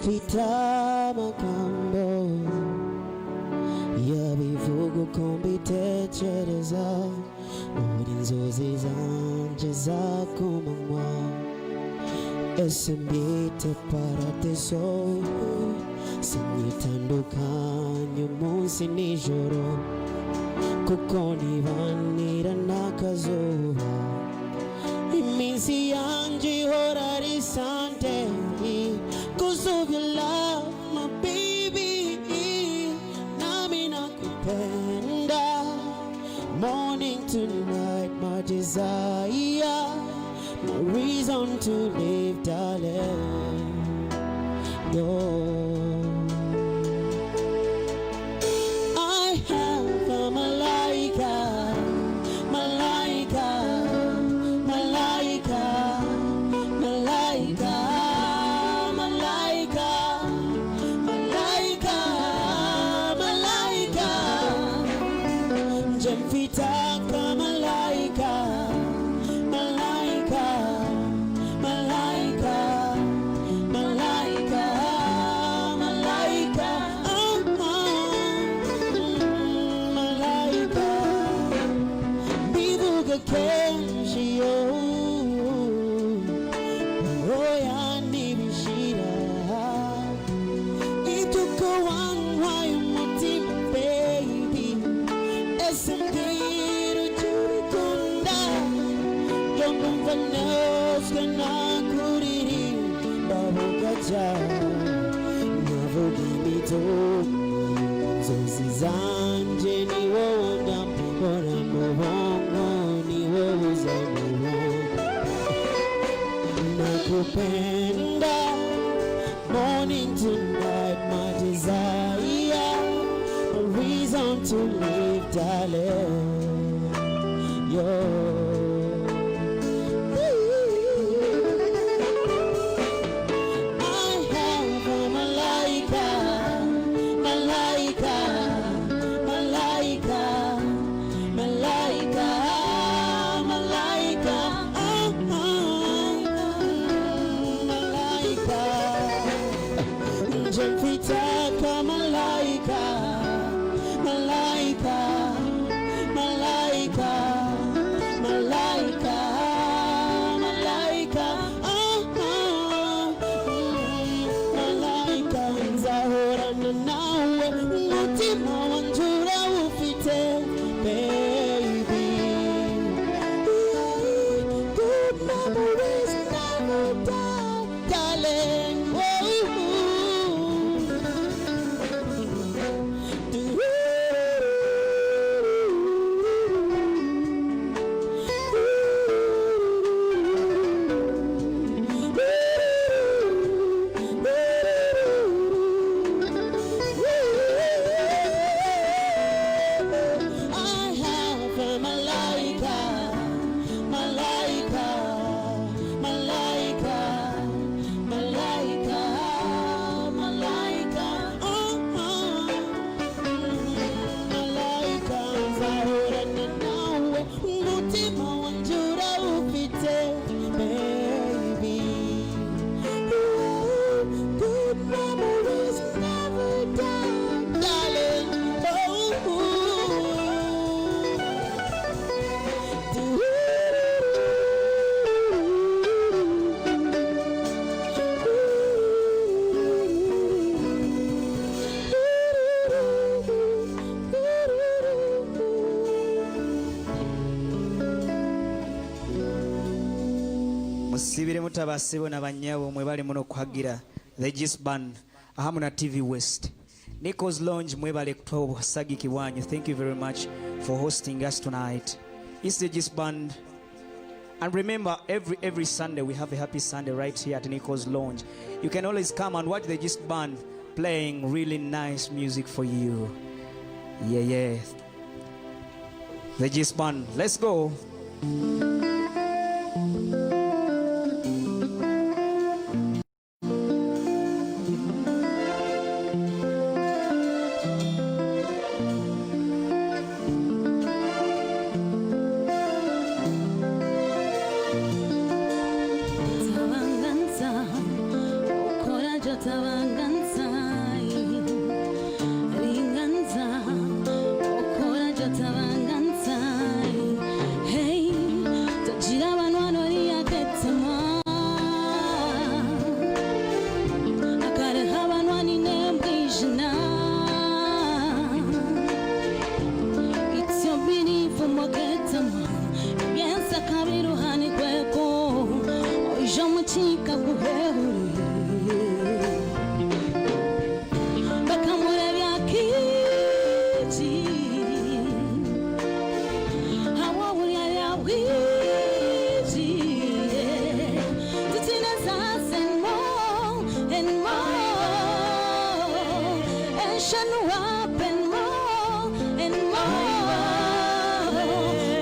mfite amagambo yabivuga uko mbitekereza uri inzozi zanje za kumanywa ese mbite paradiso sinyitandukanye umunsi nijoro kuko nibanira n'akazuba iminsi yanje ihora ari Sunday cause of your love my baby nami nakupenda morning to night my desire no reason to live darling no I have a malaika malaika malaika malaika malaika malaika malaika jemfitaka malaika malaika malaika malaika malaika malaika bivuga kenshi yo roya nibishira ituko wanwaye umutima baby ese mbwira ucyurikunda yo numva noswe nakuririmba bugaca nkavuga imitungo inzozi zanje ni wowe ndambona mu bongo ni wowe uza mu bongo nakupenda morning to night my desire a reason to live darling yo I have a malaika malaika malaika malaika malaika malaika jemfitaka malaika malaika malaika malaika malaika malaika nzahorana nawe umutima wanje urawufite baby good memories never die darling musibire mutabasibo n'abanyabo mwe bali muno kuhagira the Gist Band ahamu na TV West Nico's Lounge mwebale kutobo Sagiki wanyu. Thank you very much for hosting us tonight. It's the Gist Band, and remember every Sunday we have a happy Sunday right here at Nico's Lounge. You can always come and watch the Gist Band playing really nice music for you. Yeah. The Gist Band, let's go. Tabanga shall up and more and more.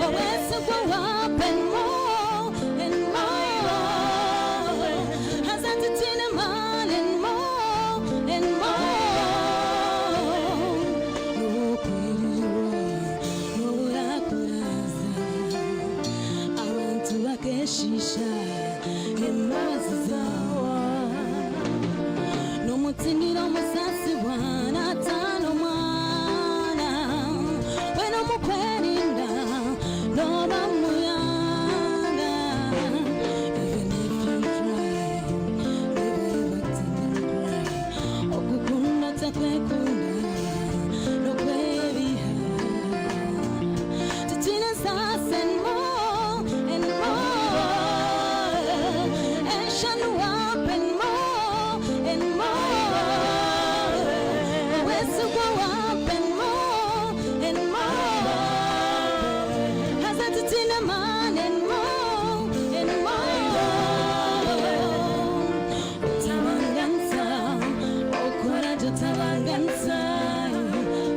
Oh, it's a go up and more and more. Has that it in a man and more and more. Oh, pretty boy, oh, Rakuraza. I want to Akeshisha in Mazawa. No more singing on my sassy one. I turn on mana. When I'm wedding down, no mamuyana. Even if you try, never ever think and cry. Okukunda takwekunda, no baby high. Titina sass and more and more. And shanu up and more and more. Where's to go up and more and more. Has that it in a man and more and more. Tawangansa, oh coraggio tawangansa.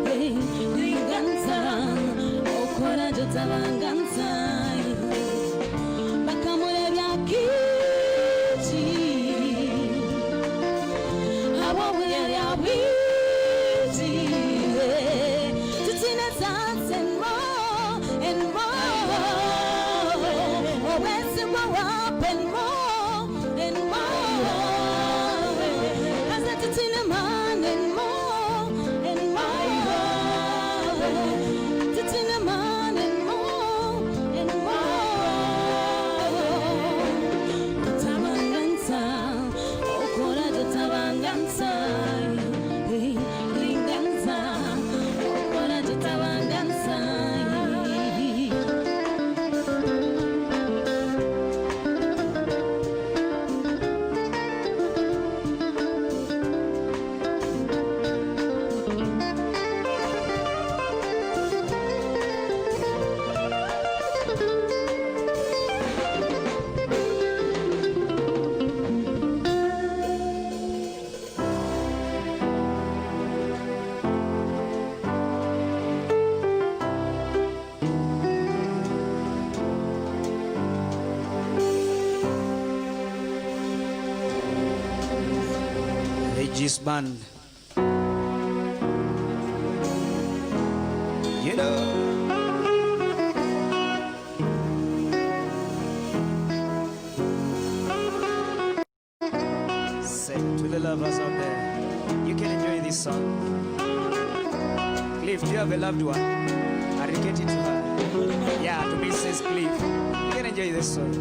Hey, lingansa, oh coraggio tawangansa. Bakamure byakiti. Awo ya witi. Titina sans and more and more. Oh, where's to go up and more and more. Has that it in a man and more and more. Titina man and more and more. Tawangansa, oh coraggio tawangansa. Hey, lingansa, oh coraggio tawangansa. Regis Band. You know. Say to the lovers out there, you can enjoy this song. Cliff, do you have a loved one? I dedicate it to her. Yeah, to Mrs. Cliff. You can enjoy this song.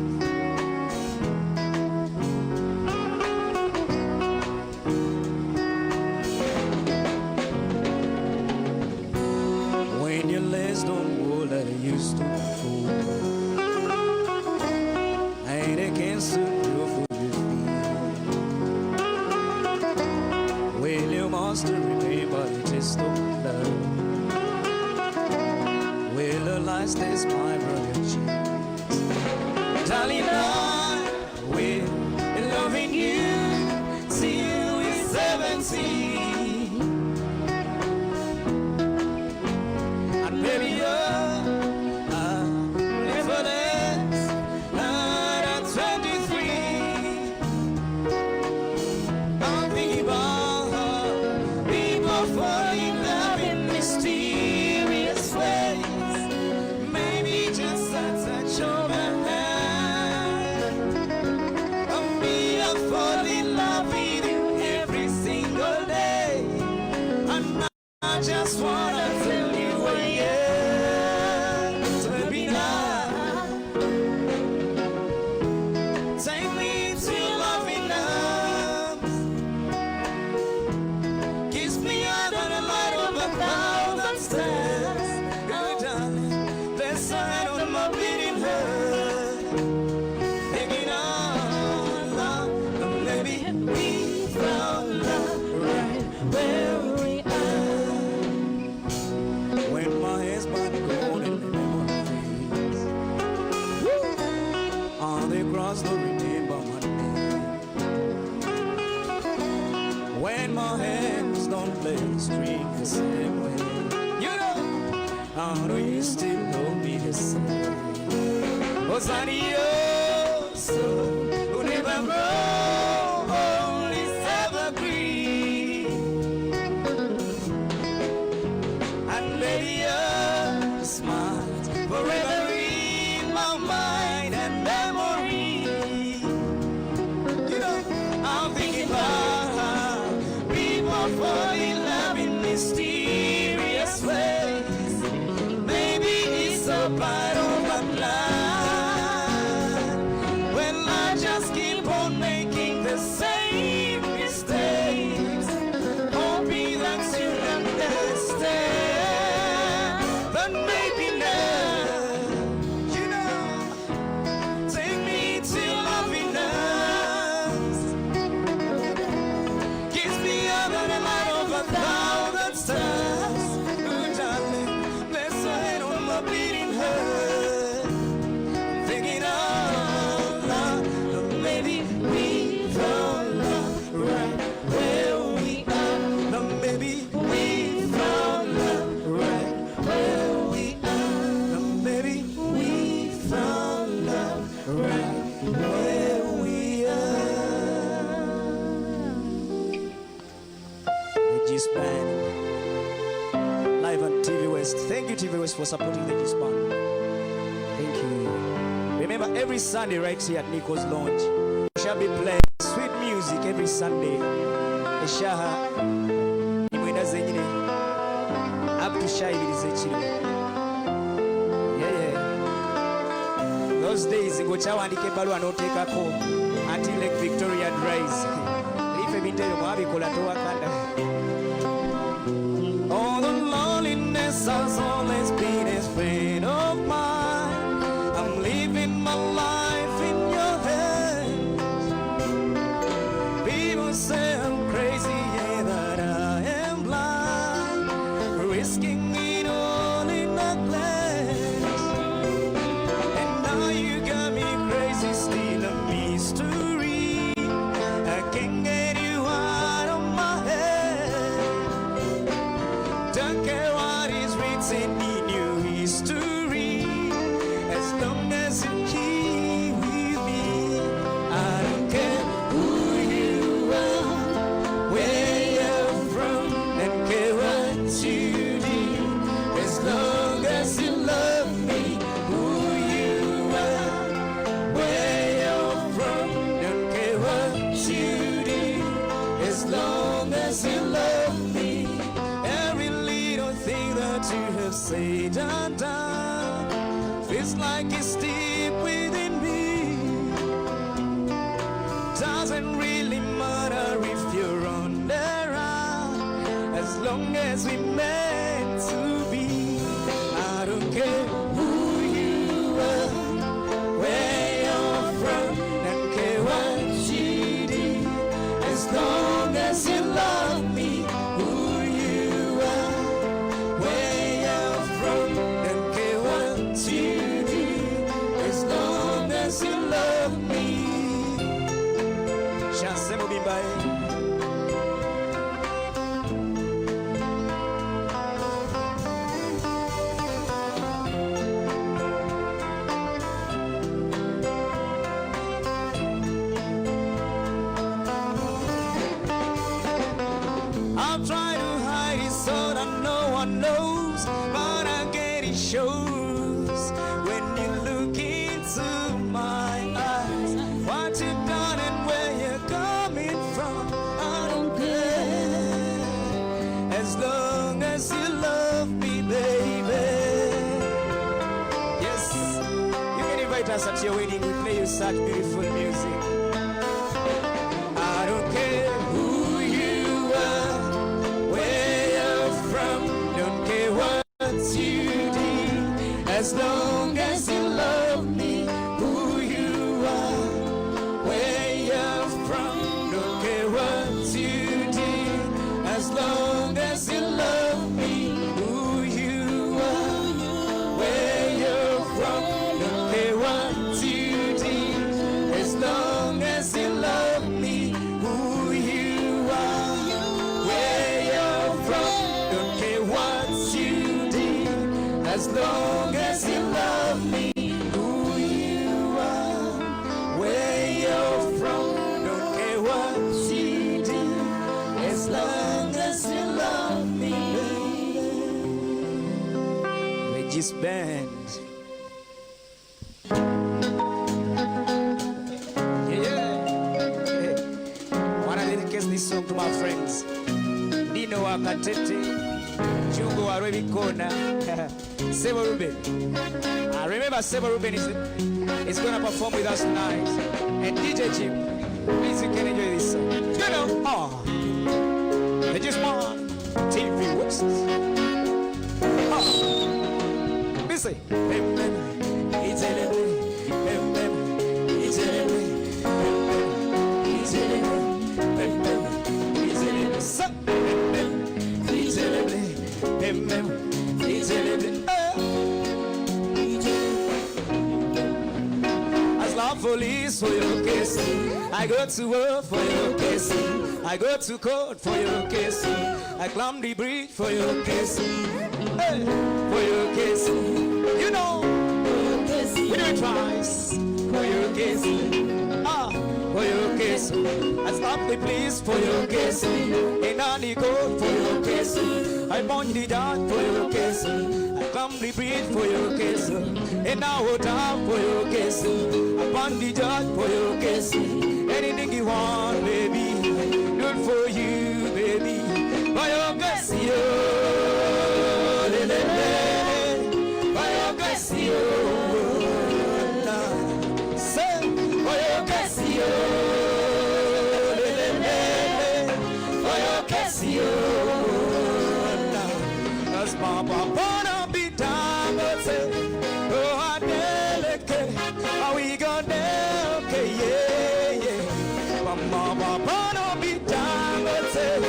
When your legs don't go like they used to before, I ain't against the beautiful you feel. Will you must remember the taste of love? Will the light stay smile on your cheeks? Darling, I will be loving you till we're 70. Baby, I'm never less than 23. I'm thinking about people falling in love in mysterious ways. Maybe just a touch of my hand. Me, I fall in love with you every single day. And I just wanna tell you I am. Take me to your loving arms. Kiss me under the light of 1,000 stars. Girl, darling, bless the head of my beating heart. Taking on love, and maybe we found love right where we are. when my hands don't play the string the same way. You know, I know you still love me the same. Was I your soul who never grow, only evergreen? And baby, your smile forever in my mind and memory. You know, I'm thinking about how people fall in love in mysterious ways. Maybe it's a part of my plan. When I just keep on making the same mistakes, hoping that you'll understand. But maybe now, you know, take me to happiness. Kiss me under the light of 1,000 stars. Oh, darling, let's head on my beating heart. Thinking out loud, maybe we found love right where we are. No, maybe we found love right where we are. No, maybe we found love right where we are. The G's Band, live on TV West. Thank you, TV West, for supporting the G's Band. Thank you. Remember, every Sunday right here at Nico's Lounge, we shall be playing sweet music every Sunday. Eshaha, imwenda zenyine, up to shy zechiri. Yeah. Those days, ngochawandika ebbaluwa n'oteekako until Lake Victoria dries. Life ebintu ebyo mwabikola towakanda. All the loneliness has always been a friend of mine. I'm living my life in your hands. People say I'm crazy, yeah, that I am blind, risking it all in a glance. And now you got me crazy, still a mystery. I can't get you out of my head. Don't care what is written in your history, as long as you keep with me. I don't care who you are, where you're from, and care what you do, as long as you love me. Who you are, where you're from, don't care what you do, as long as you love me. Every little thing that you have said and done feels like it's deep within me. Doesn't really matter if you're on the run, as long as we meant to be. I don't care who you are, where you're from, don't care what you do, as long as you love me. Who you are, where you're from, don't care what you do, as long as you love me. Chance Mubimbae. I'll try to hide it so that no one knows, but I get it shows when you look into my eyes. What you've done and where you're coming from, I don't care, as long as you love me, baby. Yes, you can invite us at your wedding. We play you such beautiful music. I don't care who you are, where you're from, don't care what you do, as long as you love me. Who you are, where you're from, don't care what you do, as long as you love me. Who you are, where you're from, don't care what you do, as long long as you love me, who you are, where you're from, don't care what you do, as long as you love me. Regis Band. This song to my friends Dino Wakatete, Jungo Arabicona, Sebo Ruben. I remember Sebo Ruben is going to perform with us tonight. And DJ Jim, please you can enjoy this song. You know, they just want TV West. Listen, it's as love police for your kiss, I go to work for your kiss, I go to court for your kiss, I climb the bridge for your kiss, hey, for your kiss, you know, we do it twice for your kiss, for your kiss, I stop the police for your kiss, and I go for your kiss, I burn the dark for your kiss, I come the bridge for your kiss, and I will die for your kiss, I burn the dark for your kiss, anything you want, baby, do it for you, baby, for your kiss, yo, for your kiss, yo, say, for your kiss, yo. Papa, wanna be down, but say, oh, I delicate, how we got there, okay, yeah, yeah. Mama, wanna be down, but say,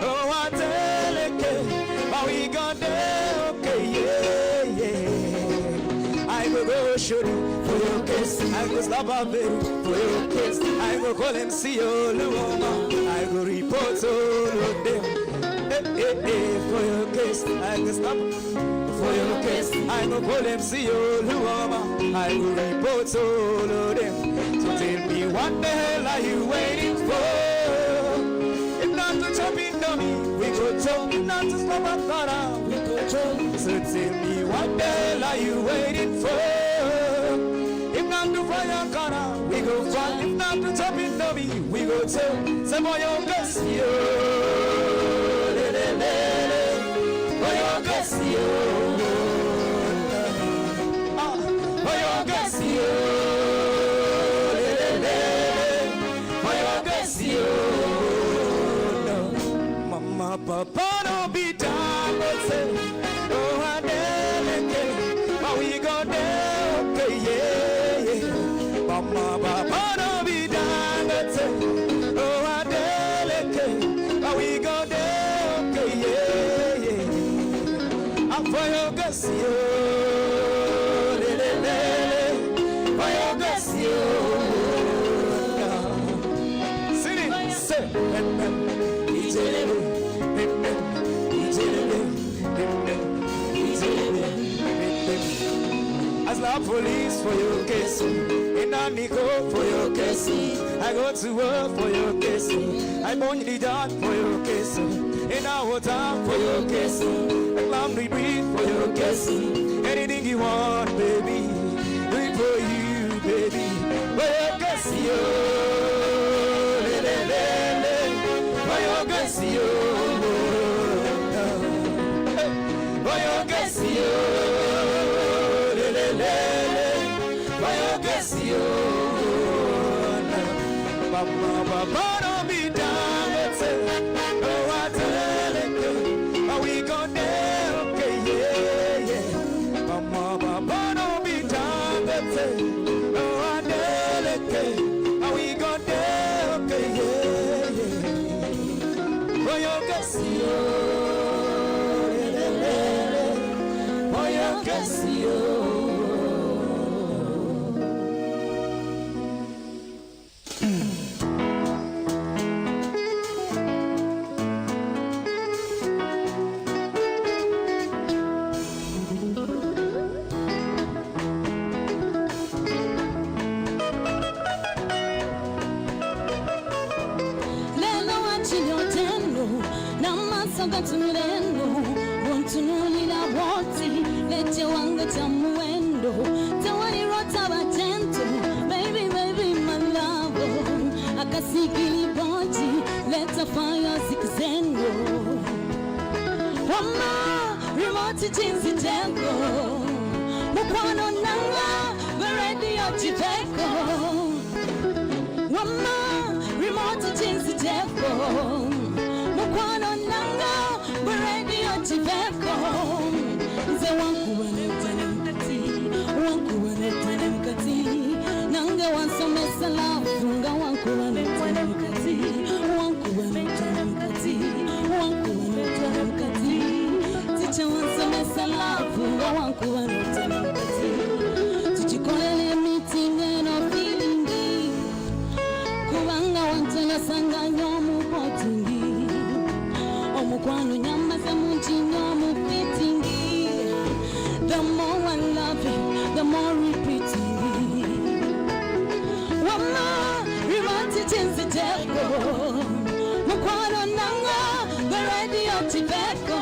oh, I delicate, how we got there, okay, yeah, yeah. I go show you for your kiss, I go stop a baby for your kiss, I go call him, see you, Luoma, I go report all of them. For your kiss, I can stop. For your kiss, I go call them, see you, Luama. I will report all of them. So tell me, what the hell are you waiting for? If not to chop in dummy, we go chop. If not to stop at Kara, we go chop. So tell me, what the hell are you waiting for? If not to fire Kara, we go fire. If not to chop in dummy, we go chop. Say for your kiss, you. For your kiss, you. For your kiss, you. For your kiss, you. Mama, Papa, don't be down, but say, oh, I delicate, but we go there, okay, yeah, yeah. Mama, Papa, don't be down, but say, oh, I delicate, but we go there, okay, yeah, yeah. For your kiss, you. For your kiss, you. Sing it, say, as love police for your kiss, and I go for your kiss, I go to work for your kiss, I burn the dark for your kiss, and I will die for your kiss, I climb the bridge for your kiss, anything you want, baby, do it for you, baby, for your kiss, you. For your kiss, you. For your kiss, you. For your kiss, you. Papa, don't be down, let's say, oh, I tell it, oh, we go there, okay, yeah, yeah. Papa, don't be down, let's say, oh, I tell it, oh, we go there, okay, yeah, yeah. For your kiss, you. For your kiss, you. Soga tunurendo, wontunulila woti, leche wanga tamuendo, tawani rota batento, baby, baby, my love, akasikili boti, leta fire zikzengo, wama, remote jinsi tengo, mukwano nanga, veredi ochiteko, wama, remote jinsi tengo, mukwano nanga buredi ochiveko nze wankubanetane mkati nange wansomesa lafu nga wankubanetane mkati ticha wansomesa lafu nga wankubanetane mkati tuchikolele meeting eno feelingi kubanga wantana sanganyo mupotingi omukwano nyamaza munjinyo mufitingi. The more I love you, the more repeating. Wama rivanti jinsi teko mukwano nanga beredi ochiveko.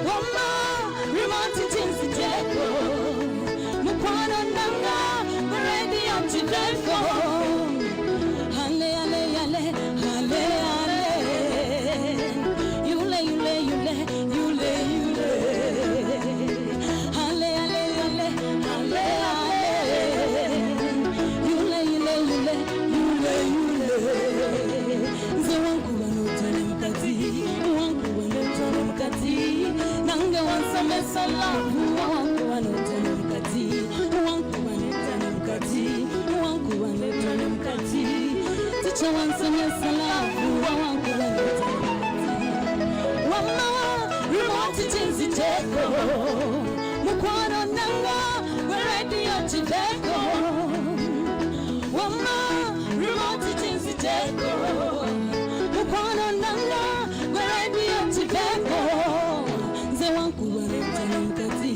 Wama rivanti jinsi teko mukwano nanga beredi ochiveko. Hale hale hale hale hale. Mukwano nanga weredi ochiveko wama remote jinsi teko mukwano nanga weredi ochiveko nze wankubanetane mkati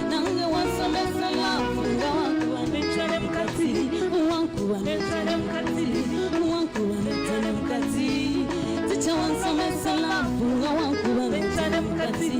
nange wansomesa lafu nga wankubanetane mkati ticha wansomesa lafu nga wankubanetane mkati.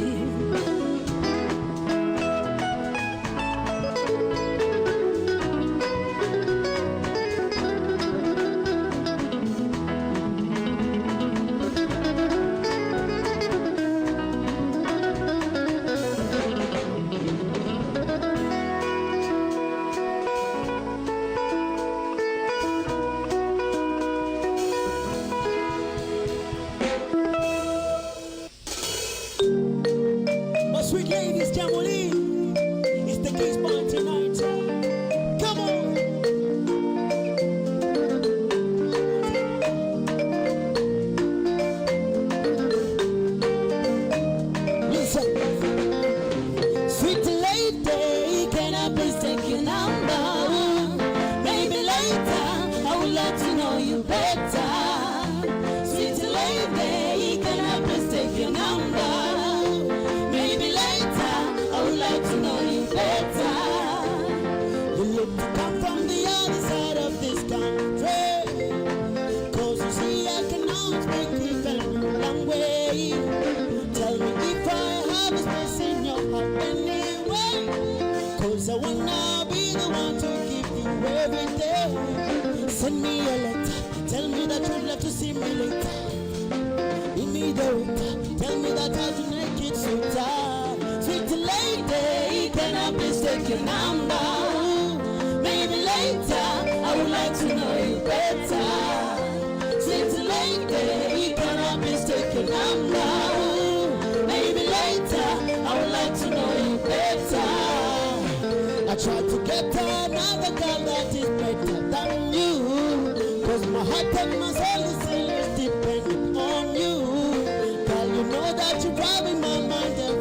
Sweet ladies, Jamoli, it's the Kiss Band tonight. Come on. Listen. Sweet lady, can I please take your number? Maybe later, I would like to know you better. Sweet lady, can I please take your number? To know you better. You look to come from the other side of this country, 'cause you see I can always make you feel a long way. Tell me if I have a space in your heart anyway, 'cause I wanna be the one to give you every day. Send me a letter, tell me that you'd love to see me later. Give me the waiter, tell me that I'll do naked sweeter. Sweet lady, can I please take your number? Maybe later, I would like to know you better. Sweet lady, can I please take your number? Maybe later, I would like to know you better. I tried to get another girl that is better than you, 'cause my heart and my soul is always dependent on you. Girl, you know that you're driving my mind up.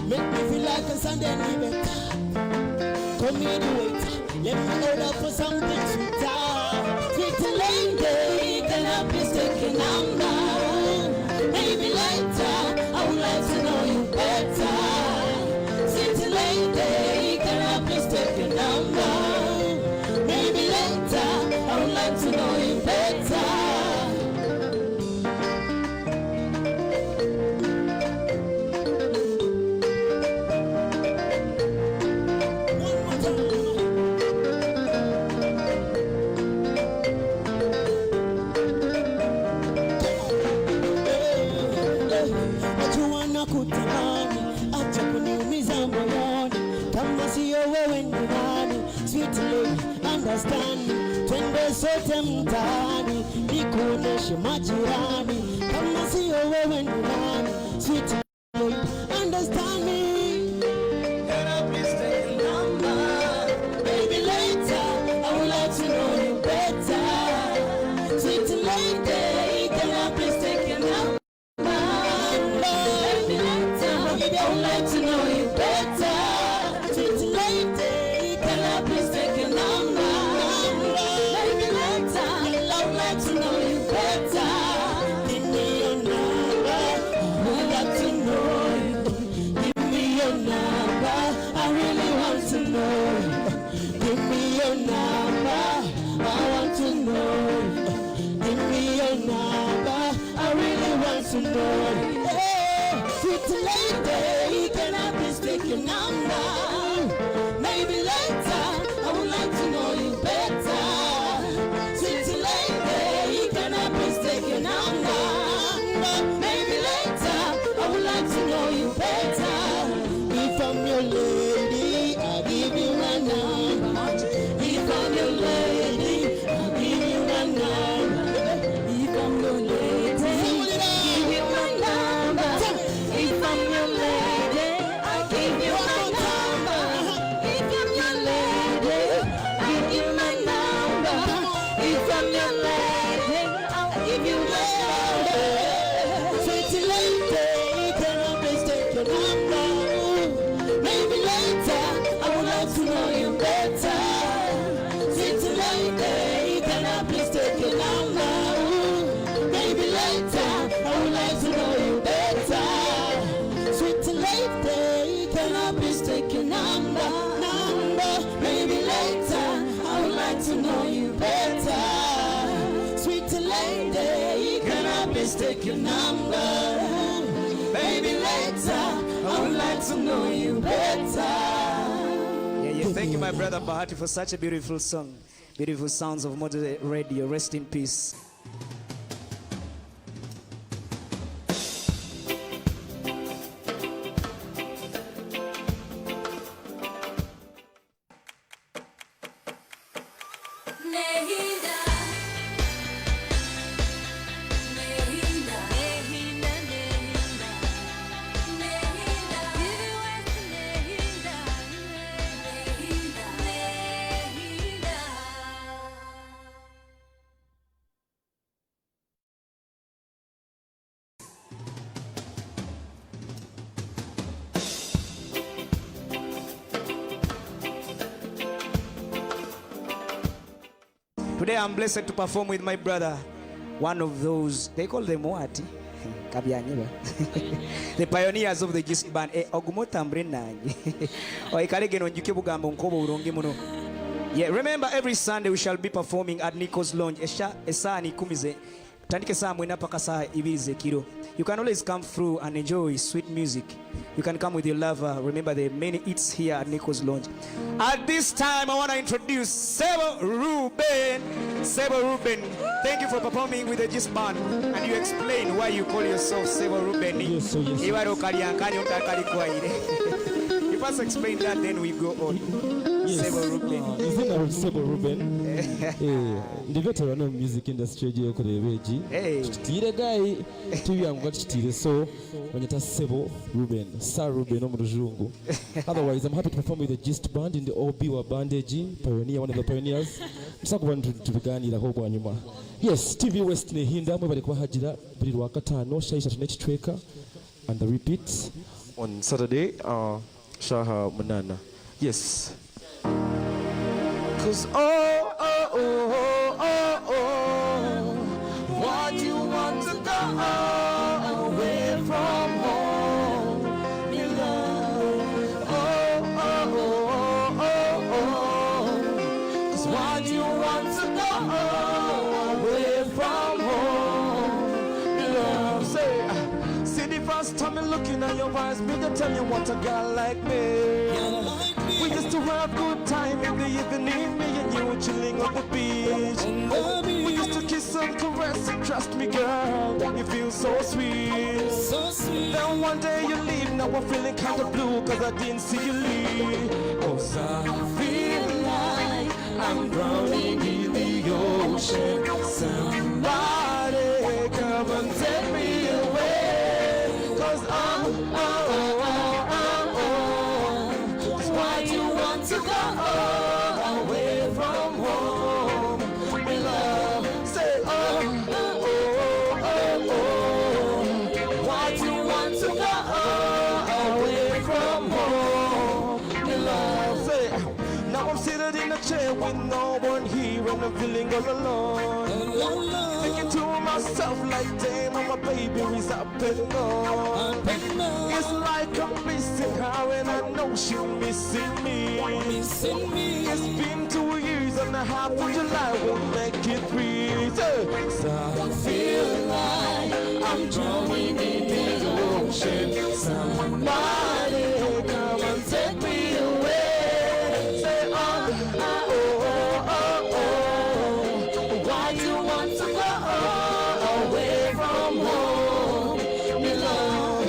Make me feel like a Sunday night. Come here the waiter, let me order for something sweeter. Sweet lady, can I please take your number? Maybe later, I would like to know you better. Sweet lady, can wewe ni nani? Sweet lady, understand me. Twende sote mtaani, nikuoneshe majirani. Kama sio wewe ni nani? Sweet lady, understand me. Can I please take your number? Maybe later, I would like to know you better. Sweet lady, can I please take your number? Maybe later, I would like to know you better. Sweet lady, can I please take your number? Maybe later, I would like to know you better. Give me your number, I would like to know you. Give me your number, I really want to know you. Give me your number, I want to know you. Give me your number, I really want to know you. Hey, sweet lady, can I please take your number? Maybe later, I would like to know you better. Sweet lady, can I please take your number? Maybe later, I would like to know you better. If I'm your lady, I'll give you my number. If I'm your lady, I'll give you my number. If I'm your lady, give you my number. If I'm your lady, I'll give you my number. If I'm your lady, I'll give you my number. If I'm your lady, I'll give you my number. Sweet lady, can I please take your number? Maybe later, I would like to know you better. Sweet lady, can I please take your number? Maybe later, I would like to know you better. Sweet lady, can I please take your number? Maybe later, I would like to know you better. Sweet lady, can I please take your number? Maybe later, I would like to know you better. Yeah. Thank you, my brother Bahati, for such a beautiful song. Beautiful sounds of Model Radio. Rest in peace. Nehinda, Nehinda, Nehinda, Nehinda, Nehinda, Nehinda, Nehinda, Nehinda. Today I'm blessed to perform with my brother. One of those, they call them what? Kabyanyiba. The pioneers of the Gist Band. Ogumotambре nanyi. Oikalege nonjuke bugambo nkobo uronge muno. Yeah, remember every Sunday we shall be performing at Nico's Lounge. Esani kumize. Tandike saa mwena paka saa ibize kiro. You can always come through and enjoy sweet music. You can come with your lover. Remember there are many eats here at Nico's Lounge. At this time, I want to introduce Sebo Ruben. Sebo Ruben, thank you for performing with the Gist Band. And you explain why you call yourself Sebo Ruben. Yes. You first explain that, then we go on. Yes. Sebo Ruben. Izina Sebo Ruben. Ndi veteran of music industry je kurebeji. Chitire guy tuyangwa chitire so wanyata Sebo Ruben. Sir Ruben omurujungu. Otherwise, I'm happy to perform with the Gist Band in the OB wa Bandage, pioneer, one of the pioneers. Tusakuba tubiganira ho kwa nyuma. Yes, TV West Nehinda mwe bali kwa hajira buli lwa katano shaisha tunechi tweka and the repeat on Saturday, Shaha Munana. Yes. Cause why do you want to go away from home, me love? Cause why do you want to go away from home, me love? Say, see the first time I'm looking at your eyes, bigger tell you what a girl like me. We used to have good time in the evening, me and you chilling on the beach. We used to kiss and caress, and trust me girl, you feel so sweet. Then one day you leave, now I'm feeling kinda blue, cause I didn't see you leave. Cause 'cause I feel like I'm drowning in the ocean. Somebody come and take me away, 'cause why do you want to go away from home? Me love, say why do you want to go away from home? Me love, say now I'm seated in a chair with no one here and I'm feeling all alone. Thinking to myself like, damn, my baby is up and gone. It's like I'm missing her and I know she's missing me. It's been 2 years and a half of July won't make it 3. So I feel like I'm drowning in the ocean. Somebody come and take me away. Say why do you want to go away from home? Me love,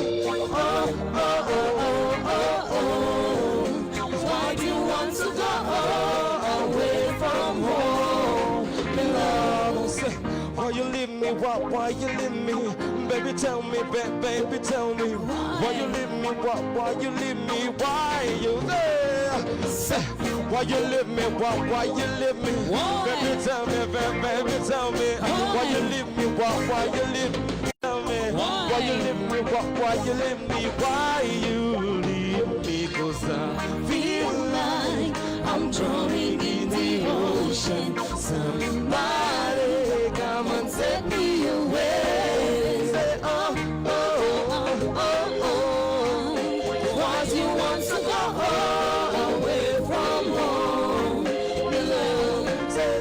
why do you want to go away from home? Me love, say, why you leave me? Why you leave me? Baby, tell me, baby, tell me. Why you leave me? Why you leave me? Why you there? Say, why you leave me? Why you leave me? Baby, tell me, baby, tell me. Why you leave me? Why you leave me? Tell me. Why you leave me? Why you leave me? Why you leave me? 'Cause I feel like I'm drowning in the ocean. Somebody come and take me away. Say, why do you want to go away from home? Me love, say,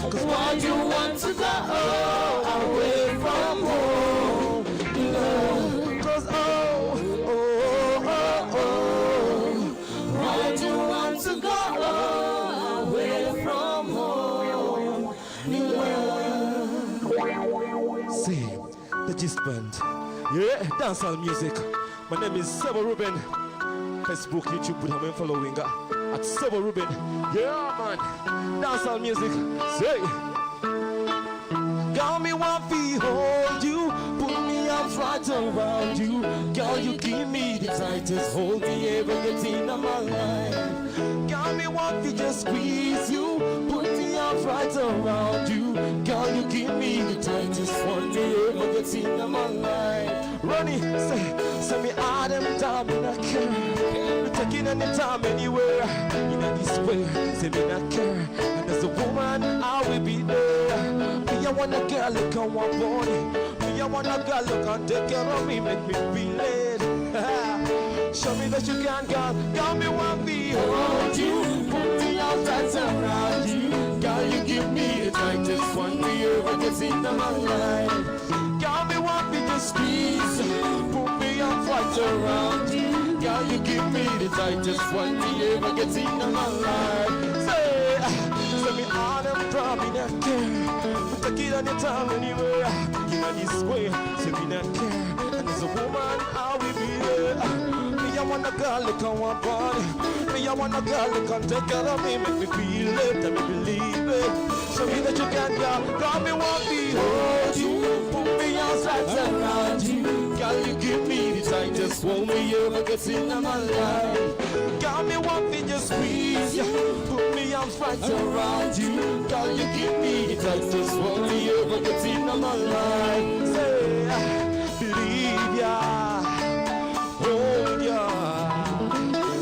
'cause why do you want to go away from home? Me love, 'cause why do you want to go away from home? Me love. See, the Gist Band. Yeah, dancehall music. My name is Sebo Ruben. Facebook, YouTube, put him in following at Sebo Ruben. Yeah, man. Dancehall music. Say, girl, me want to hold you, put me arms right around you. Girl, you give me the tightest hold me ever get in my life. Girl, me want to just squeeze you, put me arms right around you. Girl, you give me the tightest one me ever get in my life. Ronnie, say me all them time in a care. Me taking any time anywhere. In this way, say me not care. And as a woman, I will be there. Me I want a girl look on one body. Me I want a girl look and take care of me, make me feel it. Show me that you can, girl. Girl, me want to hold you, put me out right around you. Girl, you give me the tightest one me ever get in my life. Girl, me want to just squeeze, put me out right around you. Girl, you give me the tightest one me ever get in my life. Say me all them problem in that care. We take it anytime, anywhere. In this way, say me not care. And as a woman, I will be there. Me, I want a girl look on one body. Me, I want a girl look and take care of me, make me feel it, let me believe it. Show me that you can, girl. Girl, me want to hold you, put me outside around you. Girl, you give me the tightest one me ever get in my life. Girl, me want to just squeeze you, put me arms right around you. Girl, you give me the tightest one me ever get in my life. Say, believe ya, hold ya,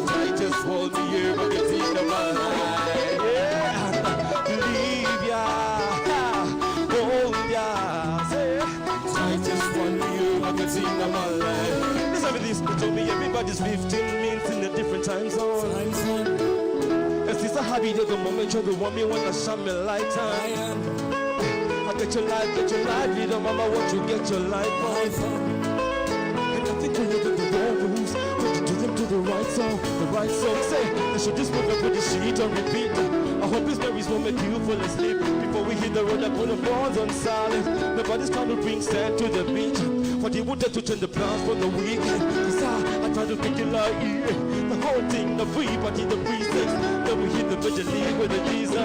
tightest one me ever get in my life. Yeah, believe ya, hold ya, say, tightest one me ever get in my life. Listen to this, to me everybody's 15 minutes in a different time zone. If it's a hobby, they the moment you're the one me wanna shine me lifetime. I get your life, you don't mama want you get your life on. And I think when you get the wrong moves, when you do them to the right song, say, they should just move up with the sheet and repeat. I hope these memories will make you fall asleep. Before we hit the road, I put the bonds on silent. Nobody's trying to bring sand to the beach. For the wood to turn the plans for the weekend. Cause I try to pick it like the whole thing, the free party, the precepts. Then we hit the Virgin League with the Jesus. I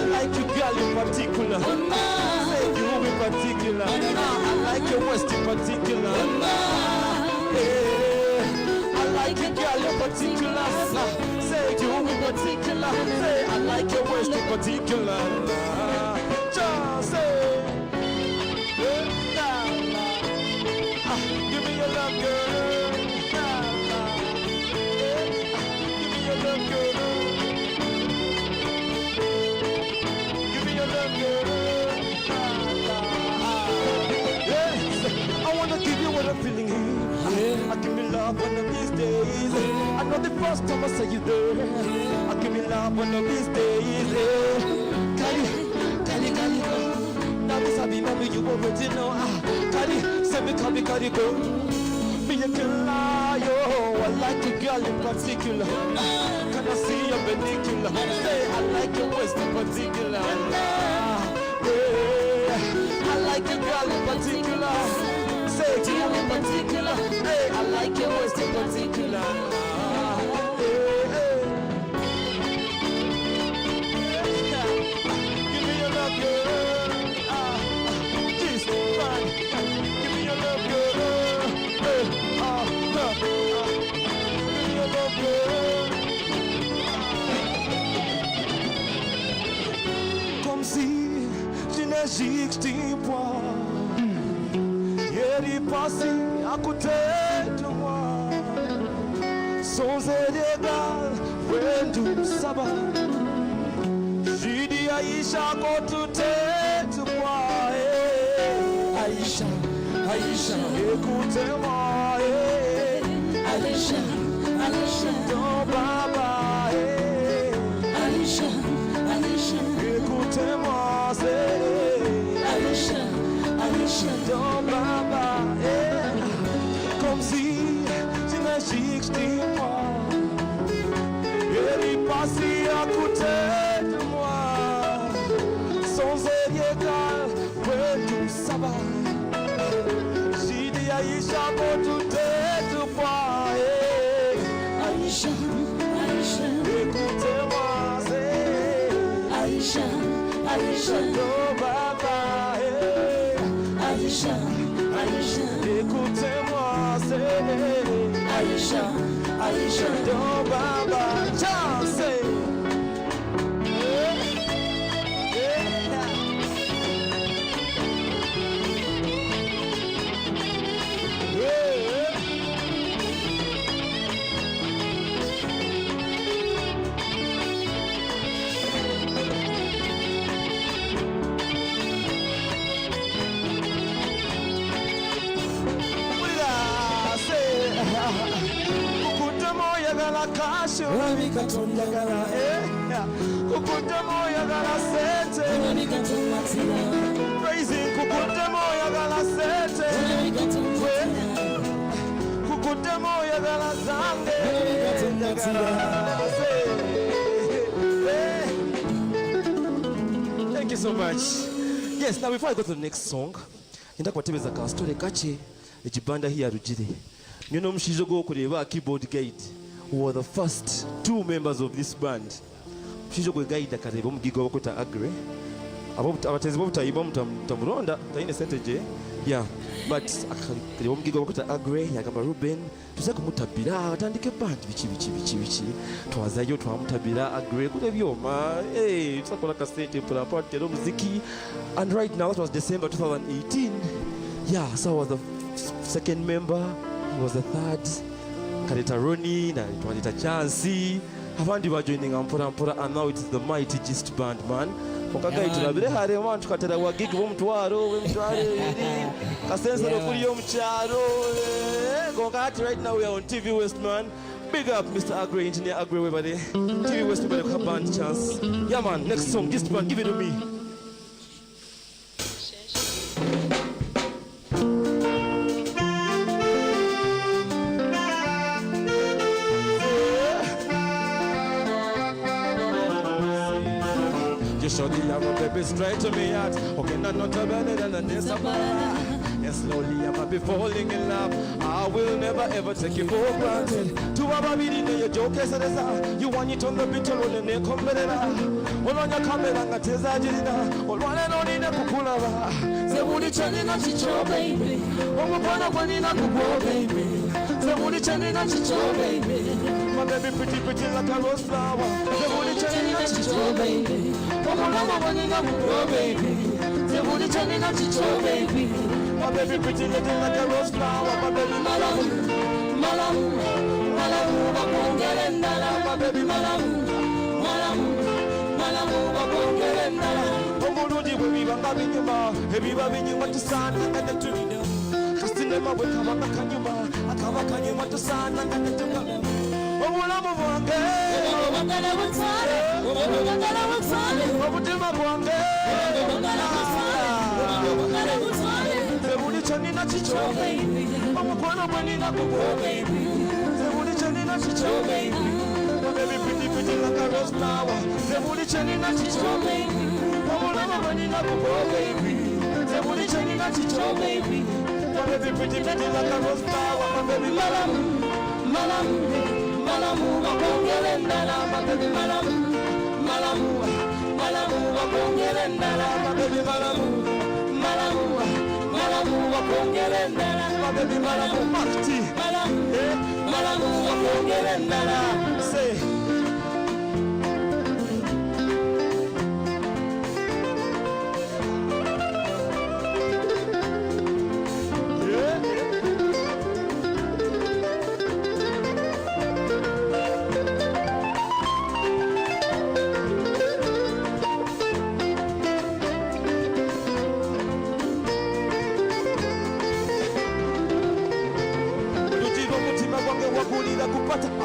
like you, girl, in particular. Say you in particular. I like your West in particular. Yeah. I like you, girl, in particular. Say you in particular. Say I like your West in particular. Just say. Give me your love, girl. Give me your love, girl. Give me your love, girl. Yes, I wanna give you what I'm feeling here. I give me love one of these days. I know the first time I saw you there. I give me love one of these days. Kali. Now this I remember you already know. Kali, say me call me Kali go. Me a killer, yo. I like you, girl, in particular. Can I see your vernacular? Say I like your waist in particular. Yeah, I like you, girl, in particular. Say you in particular. Hey, I like your waist in particular. Give me your love, girl. This fine. Give me your love, girl. Give me your love, girl. Comme si je n'existais pas. Il est passé à côté de moi. Sans égal, when du sabbat. J'ai dit Aïcha, quand tout est de moi. Aïcha, Aïcha, écoutez-moi. Aïcha, Aïcha, ton papa. Aïcha, Aïcha, écoutez-moi. Aïcha, Aïcha, ton papa. Comme si tu n'existais pas. Il est passé à côté de moi. Sans égal, ouais, tout ça va. J'ai dit Aïcha, pour tout est de moi. Aïcha, Aïcha, écoutez-moi. Aïcha, Aïcha, ton papa. Aïcha, Aïcha, écoutez-moi. Aïcha, Aïcha, ton papa. Chance. Praising kukutemo yagala sete. Kukutemo yagala zange. Thank you so much. Yes, now before I go to the next song, ndakwatebeza ka story kache ekibanda here rugire. Nyono mushizo go kureba keyboard guide. Who were the first two members of this band. Mushizo go guide akareba omugigo bakota Agre. Abatezi bobutayiba mutamuronda tayine sente je. Yeah, but akareba omugigo bakota Agre yagamba Ruben tuze kumutabira atandike band bichi. Twazayo twamutabira Agre kule byoma. Hey, tsakola kasete pula part ya muziki. And right now that was December 2018. Yeah, so I was the second member, he was the third. Kaleta Roni, na Kaleta Chansi. Abandi ba joining Ampora, and now it's the mighty Gist Band, man. Okaga itulabire hare man tukatera wa gig bomutwaro kasenza lokuri yo mcharo. Gongati right now we are on TV West, man. Big up Mr. Agre, Engineer Agre, everybody. TV West, everybody have band chance. Yeah, man, next song, Gist Band, give it to me. Shorty, I want baby straight to me heart. Okay, not better than the Nessa. Yes, slowly I might be falling in love. I will never ever take you for granted. To a baby in your joke as you want it on the beat or the neck of all on your camera and Teza Jina, or one and only Nakula. Say, would you tell in a chicho, baby? Oh, one of one in a cupo, baby. Say, would you tell in a chicho, baby? My baby pretty like a rose flower. Say, would you tell in a chicho, baby? Oh, one in a cupo, baby. Say, would you tell in a chicho, baby? My baby pretty little like a rose flower. My baby Malam, Malam, Malam, Malam, my baby Malam, Malam. Omulungi bwe bibanga binyuma ebiba binyuma tusaananga ne tulina kasinema bwe kabanga kanyuma akaba kanyuma tusaananga ne tulina obulamu bwange obutima bwange nze buli kye nina kikyo omukwano gwe nina gugwo nze buli kye nina kikyo baby pretty like a rose flower. Say would you change na chicho baby? Oh mama when you go baby. Say would you change na chicho baby? My baby pretty like a rose flower. My baby malam, malam, malam, wakongelendala. My baby malam, malam, malam, wakongelendala. My baby malam, malam, malam, wakongelendala. My baby malam, Makti, malam, malam, wakongelendala. Say.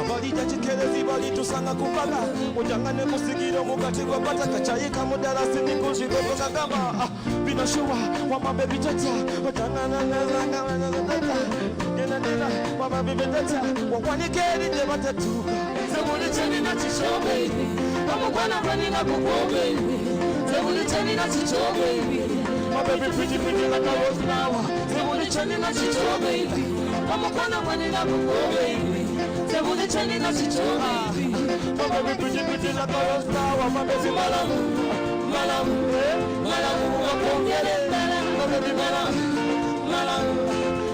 Abalija chikelezi balitusanga kubaga ujangane kusigira mugati gwa pata kachayika mudarasi nikushiko kagamba binashuwa wama baby tata ujangana nazanga wanazatata nena nena wama baby tata wakwanikeri je batatuka sebuli cheni na chisho baby wamukwana kwani na kuko baby sebuli cheni na chisho baby my baby pretty like a rose flower sebuli cheni na chisho baby wamukwana kwani na kuko baby say would you change na chicho baby? My baby pretty like a rose flower. My baby malam, malam, malam, wakongele malam. My baby malam, malam,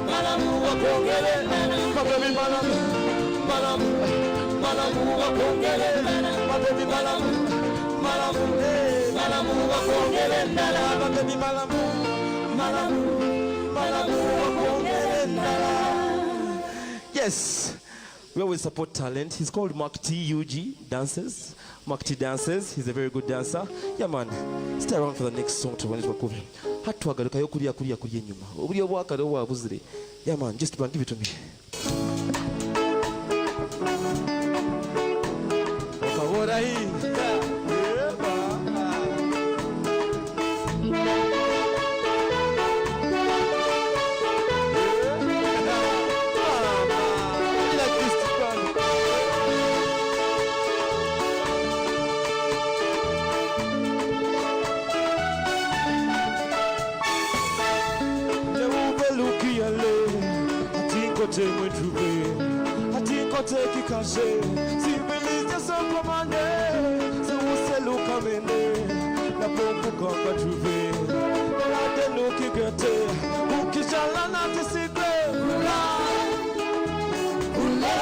malam, wakongele malam. My baby malam, malam, malam, wakongele malam. My baby malam, malam, malam, wakongele malam. My baby malam, malam, malam, wakongele malam. Yes. We always support talent. He's called Mark T. UG Dances. Mark T Dances. He's a very good dancer. Yeah, man. Stay around for the next song to when it's recording. Hatuagaruka yo kuriya nyuma. Oburiyo bwakare wabuzire. Yeah, man. Just give it to me. Okabora hii. Mwe trouvé, ati kote kikashe, si belise sans commande, si vous c'est l'eau kamene, la pompe kanga trouvé, la tenu ki gete, ou ki chalana te sigre, oula, oula,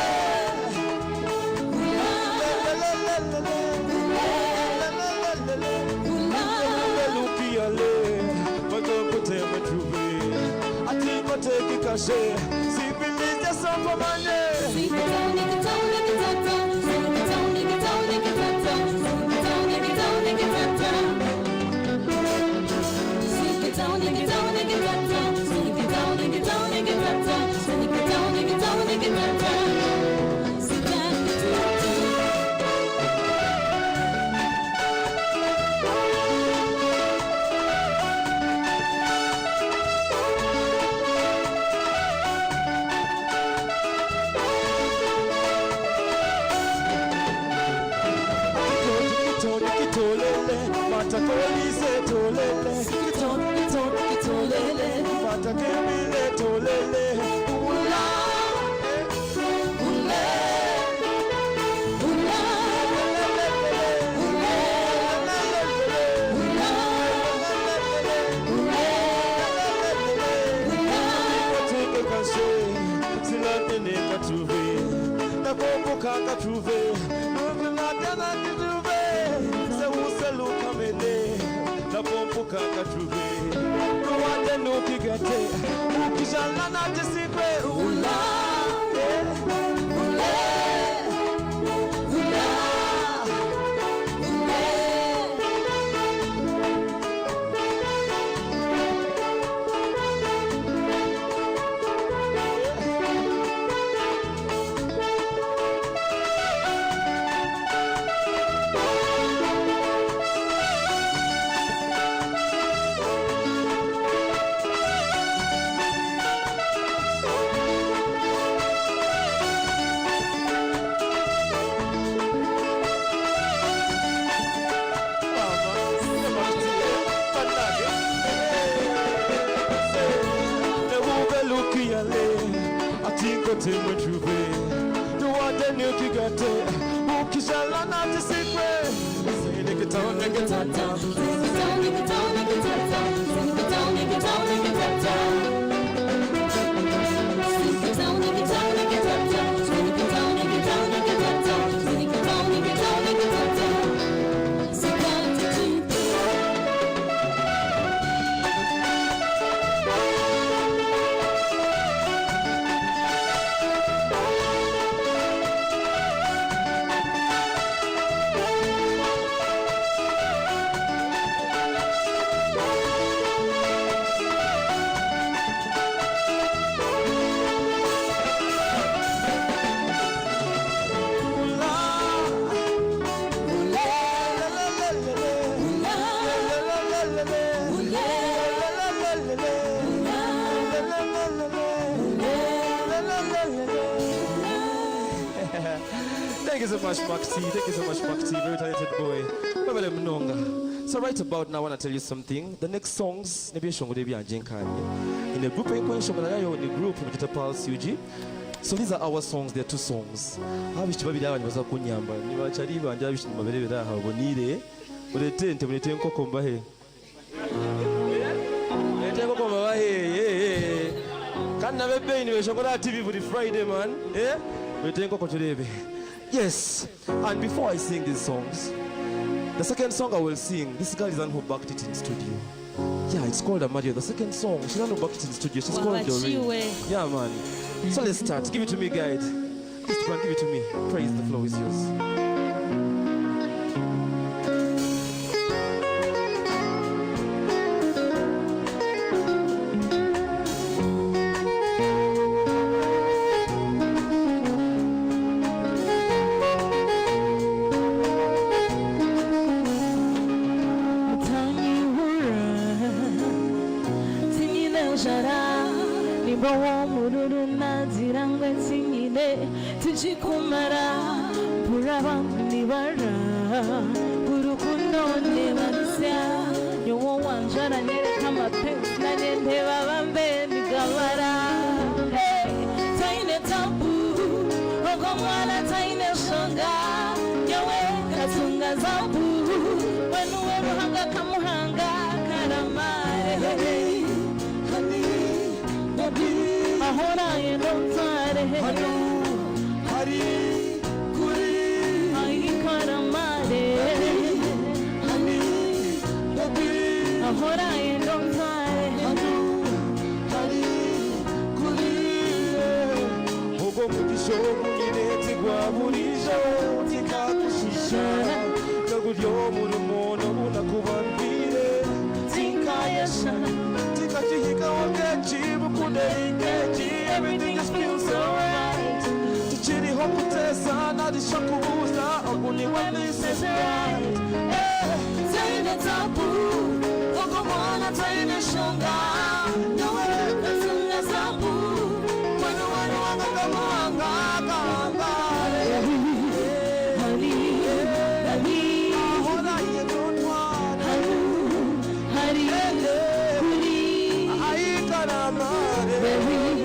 Mata Thank you so much, Maxi. Thank you so much, Maxi. Very talented boy. So right about now, I want to tell you something. The next songs, in a group, in the group, Pulse UG. So these are our songs. There are 2 songs. I wish to be there. I was a kunyamba. You are Chariba and Javish Mabere. How bonide. But the tent, when you take Kombahe. Can't never pay anyway. Chocolate TV for the Friday, man. Eh? We take Kokochurebe. Yes, and before I sing these songs, the second song I will sing, this girl is one who backed it in studio. Yeah, it's called Amadio. The second song, she's one who backed it in studio. She's called Doreen. Yeah, man. So let's start. Give it to me, guide. Mr. Brand, give it to me. Praise, the floor is yours. Tijikumara purabandibara urukundo nebanisya yowo wanjara nereka amapenzi nanendeba bambe migabara taine tabu ogo mwana taine shonga yowe katunga zambu wenuwe ruhanga kamuhanga karamare honey baby ahora yendo tare Hari Kuri Ai Karamare Hani Baby Ahora endo tare Hari Kuri Ogo mutisho munireti gwa murisho Tikakushisha Kaguryo murumono unakubambire Tinkayasha Tikachihika wakechi Bukunde ikechi Everything just feels so right Chiri hokutesa na dishakubuza Oguni wani sisi right Taine tabu Ogo mwana taine shonga Nawe katunga zambu Wanu wanu wanga kamuanga Kangare Hari Hari Ahora yedonwa Hari Kuri Ai karamare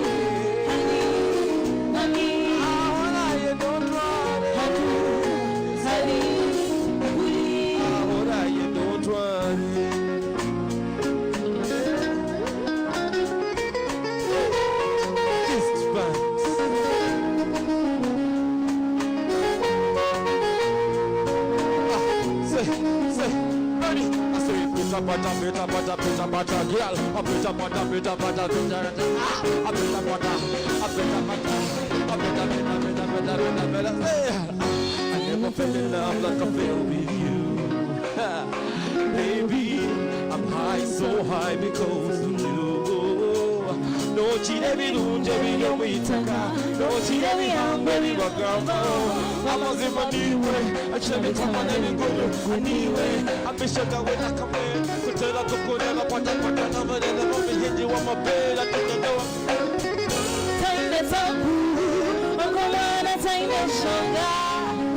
pita pata pita pata pita pata girl. A pita pata pita pata pita a pita pata a pita pata a pita pita pita pita pita pita. I never fell in love like I fell with you. Baby, I'm high so high because of you. No chile birunje biri mwitaka. No chile bihangwe bibagamba. Amaze maniwe, achebe tamane bingolo aniwe. Abishaga wena kamwe, kutela tukureba pata pata na badela mabihindi wa mabela tunadoa. Taine tabu, makomana taine shonga.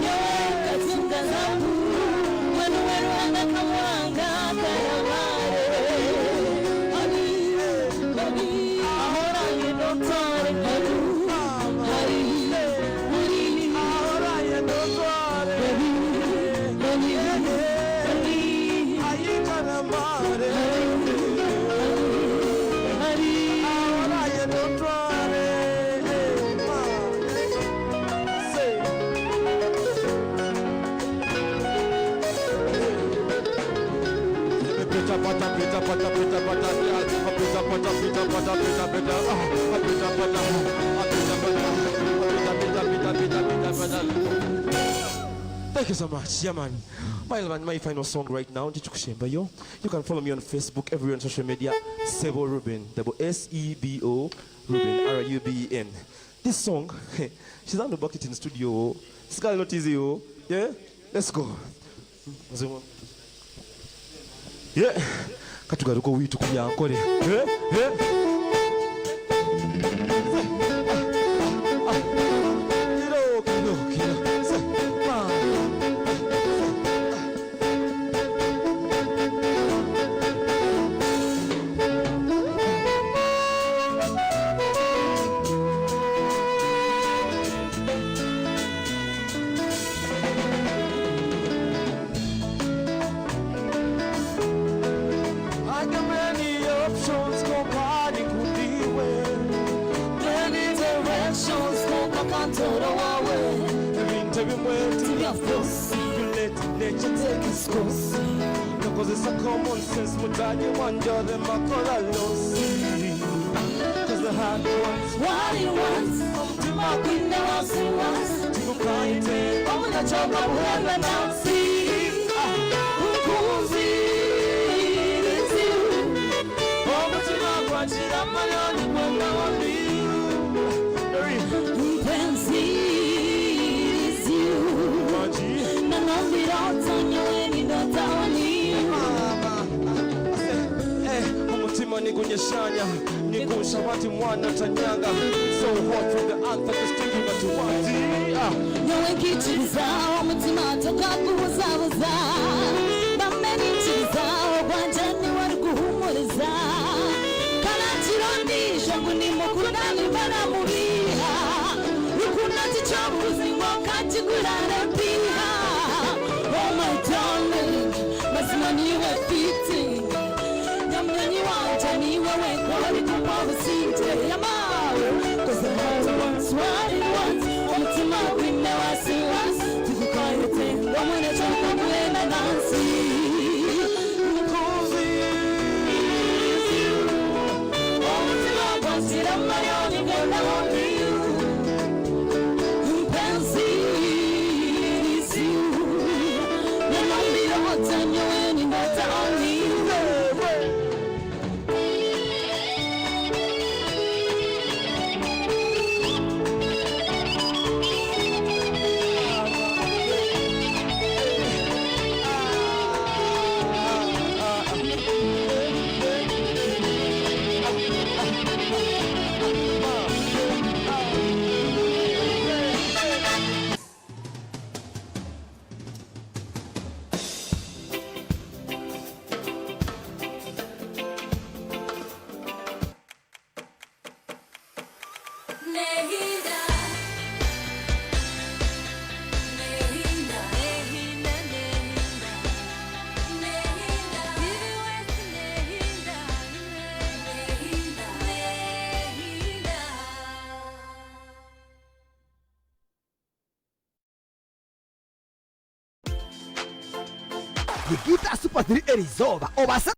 Nyowe katunga zambu, wenu wenu anga kamwanga karamare. Ani, ani, ahora ye notare karu. Hari, hari, Ahora ya no suare, hari, hari, hari, ahí calamare. hari. Ahora ya no suare, say. Pita pata pita pata pita pata girl. A pita pata pita pata pita pita. A pita pata a pita pata a pita pita pita pita pita. Thank you so much, yeah man. My final song right now, Jichukushemba yo. You can follow me on Facebook, everywhere on social media. Sebo Ruben, SEBO Ruben, RUBEN. This song, she's on the bucket in the studio. This girl not easy, oh. Yeah, let's go. Yeah, katugaruko witu kuyankole. Yeah, yeah. Kilo. I got many options, go party kudiwe. Many directions, go kantoro wawe. Every mwezi, To your force, you let nature take its course. Because it's a common sense, mutani wanja the makola losi. Cause the hard ones, what you want? To my window, I'll see once. you can't take. I'm gonna chop up when I don't see. Ukuzi, it's you. Over to my watch it, I'm only one only you. Mpenzi, it's you. Maji, Na nombi don't you any don't tell you. umutima nigunyeshanya nigusha wati mwana tanyanga. So hot from the anthem is sticking to wati. Nyowe nkikiriza omutima atoka kubuzabuza bamenye nkiriza ogwanje niwari guhumuriza kana kirondisha ngo ni mukuru nani baramubiha rukunda ticabuzi ngo kakigurane mbiha. Oh my darling, mazima niwe fiti nyamyanyi wanje niwe wenkora bituma busije yamawe cause the heart wants what it wants. Umutima wine wasi wasi tukukayete wamwene chaka mwena nansi Mukuzi, umutima kwansira mayoni genda hondi mpenzi is you nanambira hotanyo ni ndota only you. digita super 3 erizoba obasa